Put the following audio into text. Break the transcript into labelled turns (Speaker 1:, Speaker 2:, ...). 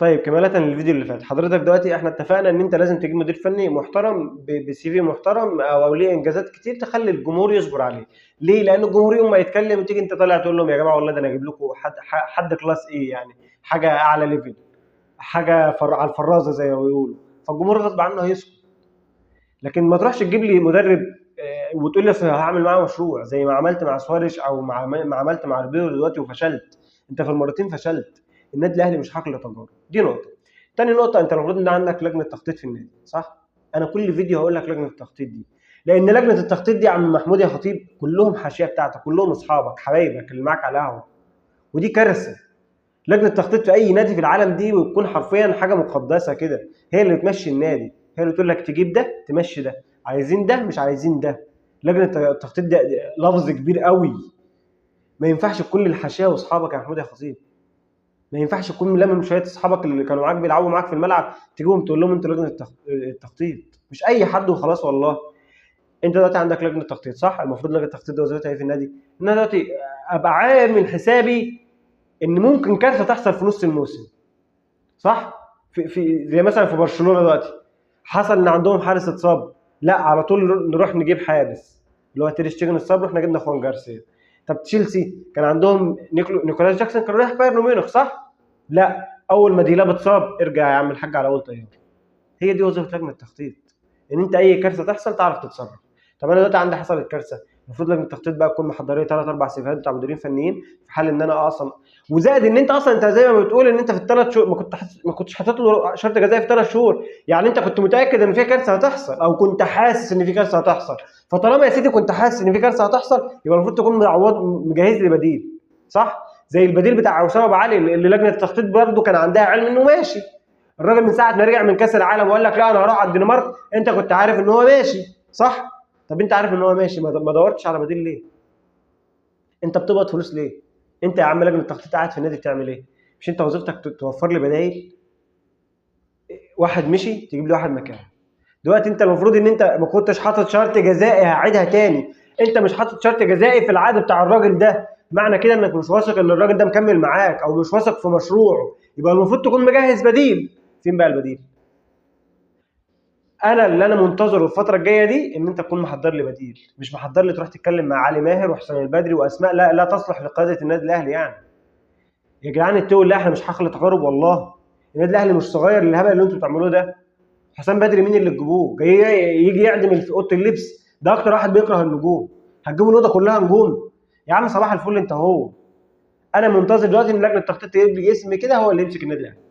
Speaker 1: طيب كمالة للفيديو اللي فات، حضرتك دلوقتي احنا اتفقنا ان انت لازم تجيب مدير فني محترم بسي في محترم او ليه انجازات كتير تخلي الجمهور يصبر عليه. ليه؟ لان الجمهور يوم ما يتكلم وتيجي انت طالع تقول لهم يا جماعه والله ده انا اجيب لكم حد كلاس ايه، يعني حاجه اعلى ليفل، حاجه على الفرازه زي ما بيقولوا، فالجمهور غصب عنه هيسكت. لكن ما تروحش تجيب لي مدرب وتقول لي اصل هعمل معاه مشروع زي ما عملت مع سواريش او ما عملت مع ريبيرو دلوقتي وفشلت. انت في المرتين فشلت. النادي الاهلي مش حقل تجارب، دي نقطه. تاني نقطه، انت المفروض ان عندك لجنه تخطيط في النادي، صح؟ انا كل فيديو هقول لك لجنه التخطيط دي، لان لجنه التخطيط دي يا عم محمود يا خطيب كلهم حاشيه بتاعتك، كلهم اصحابك حبايبك اللي معاك على القهوه، ودي كارثه. لجنه التخطيط في اي نادي في العالم دي وتكون حرفيا حاجه مقدسه كده، هي اللي تمشي النادي، هي اللي تقول لك تجيب ده تمشي ده، عايزين ده مش عايزين ده. لجنه التخطيط ده لفظ كبير قوي، ما ينفعش كل الحاشيه واصحابك يا محمود يا خطيب، ما ينفعش تكون ملمم شويه اصحابك اللي كانوا معاك بيلعبوا معاك في الملعب تجيبهم تقول لهم انتوا لجنه التخطيط، مش اي حد وخلاص والله. انت دلوقتي عندك لجنه تخطيط، صح؟ المفروض لجنه التخطيط دي وظيفتها ايه في النادي؟ ان انا دلوقتي ابقى عامل حسابي ان ممكن كارثه تحصل في نص الموسم، صح؟ في زي مثلا في برشلونه دلوقتي حصل ان عندهم حارس اتصاب، لا على طول نروح نجيب حارس اللي هو تير شتيجن اتصاب، رحنا جبنا خوان جارسيا. طب تشيلسي كان عندهم نيكولاس جاكسون كان رايح بايرن ميونخ، صح؟ لا اول ما ديلاب اتصاب ارجع يا عم الحاج على اول طياره. هي دي وظيفه لجنه التخطيط، ان انت اي كارثه تحصل تعرف تتصرف. طب انا دلوقتي عندي حصلت كارثه، المفروض لجنه التخطيط بقى تكون محضره 3 4 سيفيهات بتاع مديرين فنيين في حال ان انا اصلا، وزائد ان انت اصلا انت زي ما بتقول ان انت في الثلاث شهور ما كنتش حاطط له شرط جزائي في 3 شهور، يعني انت كنت متاكد ان في كارثه هتحصل او كنت حاسس ان في كارثه هتحصل. فطالما يا سيدي كنت حاسس ان في كارثه هتحصل يبقى المفروض تكون مجهز لي بديل، صح؟ زي البديل بتاع اسامه ابو علي اللي لجنه التخطيط برضه كان عندها علم انه ماشي. الراجل من ساعه ما رجع من كاس العالم وقال لك لا انا هروح على الدنمارك، انت كنت عارف ان هو ماشي، صح؟ طب انت عارف ان هو ماشي ما دورتش على بديل ليه؟ انت بتقبض فلوس ليه؟ انت يا عم لجنه التخطيط قاعد في النادي بتعمل ايه؟ مش انت وظيفتك توفر لي بدايل؟ واحد مشي تجيب لي واحد مكانه. دلوقتي انت المفروض ان انت ما كنتش حاطط شرط جزائي، هعيدها تاني، انت مش حاطط شرط جزائي في العقد بتاع الراجل ده، معنى كده انك مش واثق ان الراجل ده مكمل معاك او مش واثق في مشروعه، يبقى المفروض تكون مجهز بديل. فين بقى البديل؟ انا اللي انا منتظره الفتره الجايه دي ان انت تكون محضر لي بديل، مش محضر لي تروح تتكلم مع علي ماهر وحسين البدري واسماء لا تصلح لقياده النادي الاهلي يعني. يا جدعان اتقوا الله، احنا مش حقل تجارب والله. النادي الاهلي مش صغير للهبل اللي انتوا بتعملوه ده. حسام بدري مين اللي تجيبوه؟ جاي يجي يعدم في اوضه اللبس، ده اكتر واحد بيكره النجوم، هتجيبوا الاوضه كلها نجوم؟ يا عم صباح الفل انت هو. انا منتظر دلوقتي ان لجنه التخطيط تجيب لي اسم كده هو اللي يمسك النادي الاهلي.